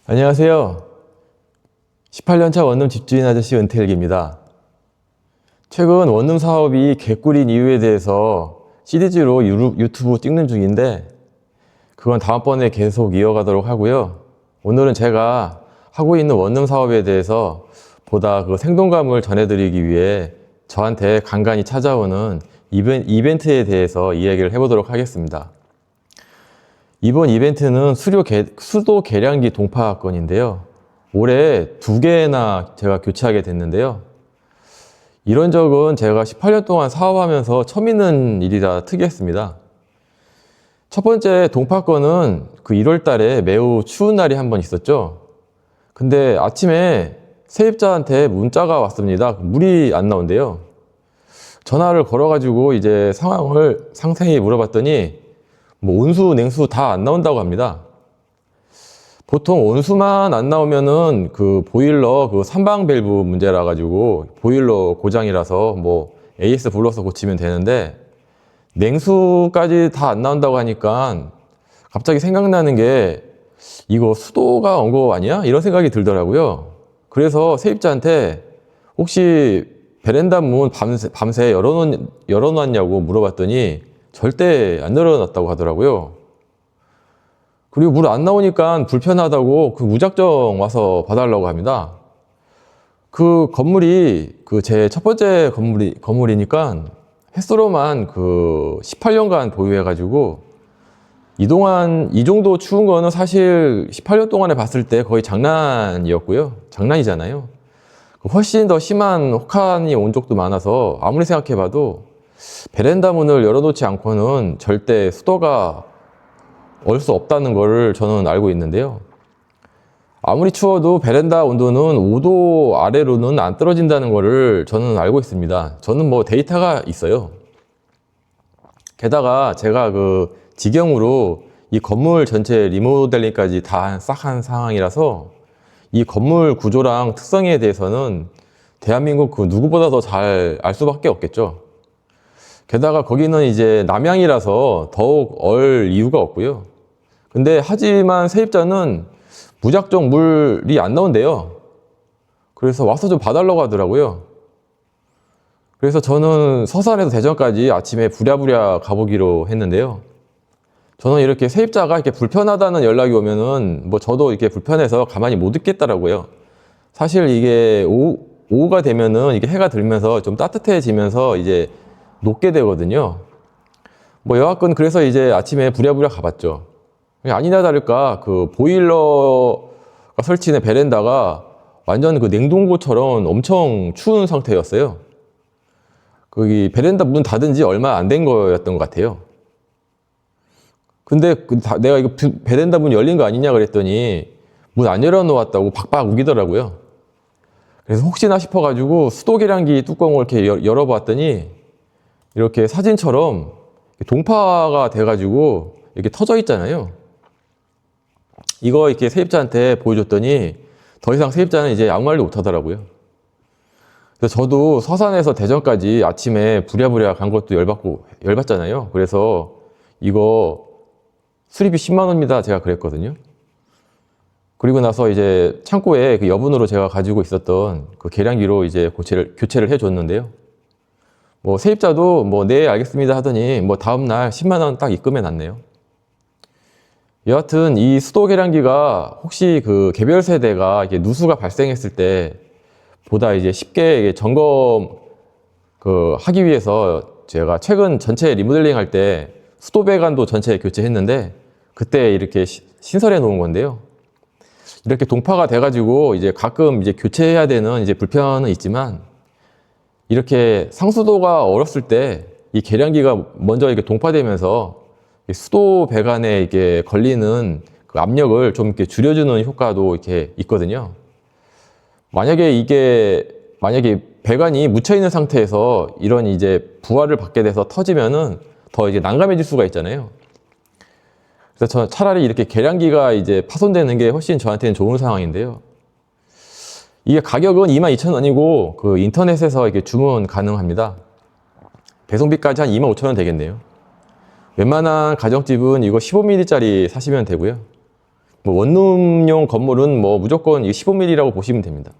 안녕하세요. 18년차 원룸 집주인 아저씨 은퇴일기입니다. 최근 원룸 사업이 개꿀인 이유에 대해서 시리즈로 유튜브 찍는 중인데 그건 다음번에 계속 이어가도록 하고요. 오늘은 제가 하고 있는 원룸 사업에 대해서 보다 그 생동감을 전해드리기 위해 저한테 간간히 찾아오는 이벤트에 대해서 이야기를 해보도록 하겠습니다. 이번 이벤트는 수도 계량기 동파 건인데요. 올해 2개나 제가 교체하게 됐는데요. 이런 적은 제가 18년 동안 사업하면서 처음 있는 일이라 특이했습니다. 첫 번째 동파 건은 그 1월 달에 매우 추운 날이 한 번 있었죠. 근데 아침에 세입자한테 문자가 왔습니다. 물이 안 나온대요. 전화를 걸어가지고 이제 상황을 상세히 물어봤더니 뭐 온수, 냉수 다 안 나온다고 합니다. 보통 온수만 안 나오면은 그 보일러 그 삼방 밸브 문제라 가지고 보일러 고장이라서 뭐 AS 불러서 고치면 되는데 냉수까지 다 안 나온다고 하니까 갑자기 생각나는 게 이거 수도가 온 거 아니야? 이런 생각이 들더라고요. 그래서 세입자한테 혹시 베란다 문 밤새 열어놨냐고 물어봤더니 절대 안 열어놨다고 하더라고요. 그리고 물 안 나오니까 불편하다고 그 무작정 와서 봐달라고 합니다. 그 건물이 그 제 첫 번째 건물이니까 햇수로만 그 18년간 보유해가지고 이동안 이 정도 추운 거는 사실 18년 동안에 봤을 때 거의 장난이었고요. 장난이잖아요. 훨씬 더 심한 혹한이 온 적도 많아서 아무리 생각해봐도 베란다 문을 열어놓지 않고는 절대 수도가 올 수 없다는 것을 저는 알고 있는데요. 아무리 추워도 베란다 온도는 5도 아래로는 안 떨어진다는 것을 저는 알고 있습니다. 저는 뭐 데이터가 있어요. 게다가 제가 그 직영으로 이 건물 전체 리모델링까지 다 싹 한 상황이라서 이 건물 구조랑 특성에 대해서는 대한민국 그 누구보다 더 잘 알 수밖에 없겠죠. 게다가 거기는 이제 남향이라서 더욱 얼 이유가 없고요. 근데 하지만 세입자는 무작정 물이 안 나온대요. 그래서 와서 좀 봐달라고 하더라고요. 그래서 저는 서산에서 대전까지 아침에 부랴부랴 가보기로 했는데요. 저는 이렇게 세입자가 이렇게 불편하다는 연락이 오면은 뭐 저도 이렇게 불편해서 가만히 못 있겠더라고요. 사실 이게 오후가 되면은 이게 해가 들면서 좀 따뜻해지면서 이제 녹게 되거든요. 뭐 여하튼 그래서 이제 아침에 부랴부랴 가봤죠. 아니나 다를까 그 보일러가 설치된 베란다가 완전 그 냉동고처럼 엄청 추운 상태였어요. 거기 베란다 문 닫은 지 얼마 안 된 거였던 것 같아요. 근데 내가 이거 베란다 문 열린 거 아니냐 그랬더니 문 안 열어놓았다고 박박 우기더라고요. 그래서 혹시나 싶어가지고 수도 계량기 뚜껑을 이렇게 열어봤더니 이렇게 사진처럼 동파가 돼가지고 이렇게 터져 있잖아요. 이거 이렇게 세입자한테 보여줬더니 더 이상 세입자는 이제 아무 말도 못 하더라고요. 그래서 저도 서산에서 대전까지 아침에 부랴부랴 간 것도 열받잖아요. 그래서 이거 수리비 10만 원입니다. 제가 그랬거든요. 그리고 나서 이제 창고에 그 여분으로 제가 가지고 있었던 그 계량기로 이제 교체를 해줬는데요. 뭐 세입자도 뭐 네 알겠습니다 하더니 뭐 다음날 10만 원 딱 입금해 놨네요. 여하튼 이 수도 계량기가 혹시 그 개별 세대가 이게 누수가 발생했을 때 보다 이제 쉽게 점검 하기 위해서 제가 최근 전체 리모델링 할 때 수도 배관도 전체 교체했는데 그때 이렇게 신설해 놓은 건데요. 이렇게 동파가 돼가지고 이제 가끔 이제 교체해야 되는 이제 불편은 있지만 이렇게 상수도가 얼었을 때 이 계량기가 먼저 이렇게 동파되면서 수도 배관에 이게 걸리는 그 압력을 좀 이렇게 줄여주는 효과도 이렇게 있거든요. 만약에 배관이 묻혀 있는 상태에서 이런 이제 부하를 받게 돼서 터지면은 더 이제 난감해질 수가 있잖아요. 그래서 저는 차라리 이렇게 계량기가 이제 파손되는 게 훨씬 저한테는 좋은 상황인데요. 이게 가격은 22,000원이고 그 인터넷에서 이렇게 주문 가능합니다. 배송비까지 한 25,000원 되겠네요. 웬만한 가정집은 이거 15mm짜리 사시면 되고요. 뭐 원룸용 건물은 뭐 무조건 15mm라고 보시면 됩니다.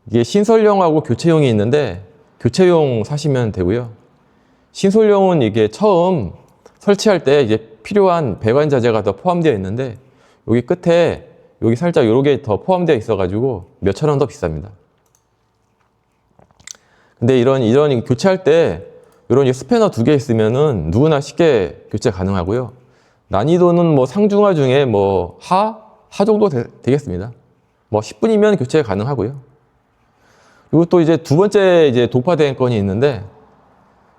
이게 신설용하고 교체용이 있는데 교체용 사시면 되고요. 신설용은 이게 처음 설치할 때 이제 필요한 배관 자재가 더 포함되어 있는데 여기 끝에 여기 살짝 요렇게 더 포함되어 있어가지고 몇천 원 더 비쌉니다. 근데 이런 교체할 때 이런 스패너 2개 있으면은 누구나 쉽게 교체 가능하고요. 난이도는 뭐 상중하 중에 뭐 하 정도 되겠습니다. 뭐 10분이면 교체 가능하고요. 그리고 또 이제 두 번째 이제 동파된 건이 있는데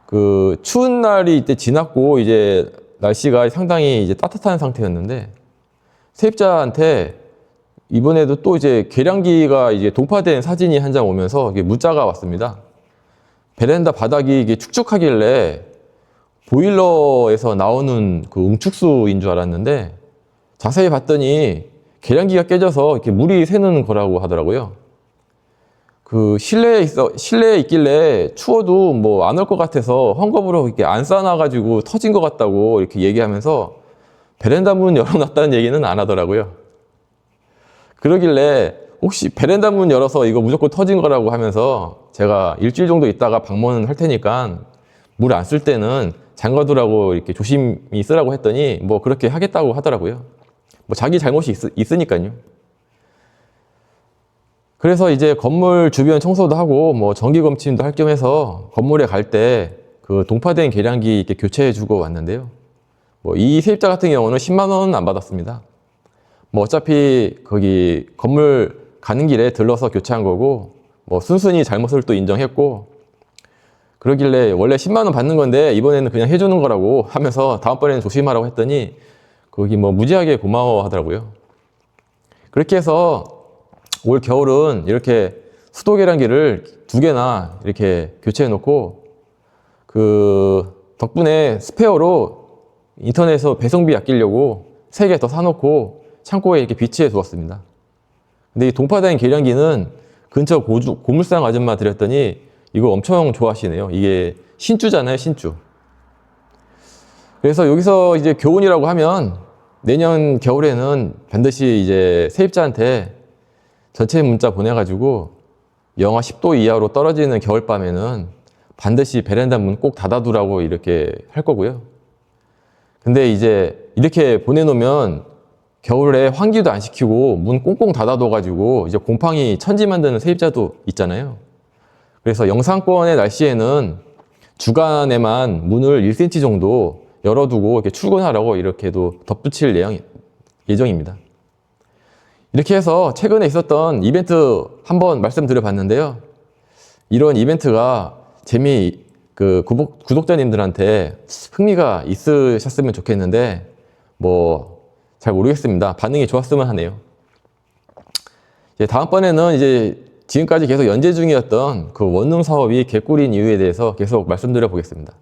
그 추운 날이 이때 지났고 이제 날씨가 상당히 이제 따뜻한 상태였는데 세입자한테 이번에도 또 이제 계량기가 이제 동파된 사진이 한 장 오면서 이게 문자가 왔습니다. 베란다 바닥이 이게 축축하길래 보일러에서 나오는 그 응축수인 줄 알았는데 자세히 봤더니 계량기가 깨져서 이렇게 물이 새는 거라고 하더라고요. 그 실내에 있길래 추워도 뭐 안 올 것 같아서 헝겊으로 이렇게 안 싸놔가지고 터진 것 같다고 이렇게 얘기하면서 베란다 문 열어놨다는 얘기는 안 하더라고요. 그러길래 혹시 베란다 문 열어서 이거 무조건 터진 거라고 하면서 제가 일주일 정도 있다가 방문을 할 테니까 물 안 쓸 때는 잠가두라고 이렇게 조심히 쓰라고 했더니 뭐 그렇게 하겠다고 하더라고요. 뭐 자기 잘못이 있으니까요. 그래서 이제 건물 주변 청소도 하고 뭐 정기 검침도 할 겸 해서 건물에 갈 때 그 동파된 계량기 이렇게 교체해 주고 왔는데요. 뭐 이 세입자 같은 경우는 10만 원은 안 받았습니다. 뭐 어차피 거기 건물 가는 길에 들러서 교체한 거고 뭐 순순히 잘못을 또 인정했고 그러길래 원래 10만 원 받는 건데 이번에는 그냥 해주는 거라고 하면서 다음번에는 조심하라고 했더니 거기 뭐 무지하게 고마워 하더라고요. 그렇게 해서 올 겨울은 이렇게 수도 계량기를 2개나 이렇게 교체해 놓고 그 덕분에 스페어로 인터넷에서 배송비 아끼려고 3개 더 사놓고 창고에 이렇게 비치해 두었습니다. 근데 이 동파된 계량기는 근처 고물상 아줌마 드렸더니 이거 엄청 좋아하시네요. 이게 신주잖아요, 신주. 그래서 여기서 이제 교훈이라고 하면 내년 겨울에는 반드시 이제 세입자한테 전체 문자 보내가지고 영하 10도 이하로 떨어지는 겨울밤에는 반드시 베란다 문 꼭 닫아두라고 이렇게 할 거고요. 근데 이제 이렇게 보내놓으면 겨울에 환기도 안 시키고 문 꽁꽁 닫아둬가지고 이제 곰팡이 천지 만드는 세입자도 있잖아요. 그래서 영상권의 날씨에는 주간에만 문을 1cm 정도 열어두고 이렇게 출근하라고 이렇게도 덧붙일 예정입니다. 이렇게 해서 최근에 있었던 이벤트 한번 말씀드려 봤는데요. 이런 이벤트가 구독자님들한테 흥미가 있으셨으면 좋겠는데 뭐 잘 모르겠습니다. 반응이 좋았으면 하네요. 이제 다음번에는 이제 지금까지 계속 연재 중이었던 그 원룸 사업이 개꿀인 이유에 대해서 계속 말씀드려 보겠습니다.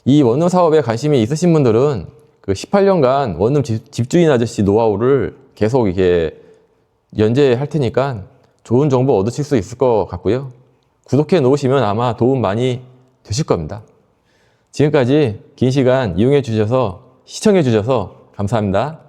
이 원룸 사업에 관심이 있으신 분들은 그 18년간 원룸 집주인 아저씨 노하우를 계속 이게 연재할 테니까 좋은 정보 얻으실 수 있을 것 같고요. 구독해 놓으시면 아마 도움 많이 되실 겁니다. 지금까지 긴 시간 이용해 주셔서 시청해 주셔서 감사합니다.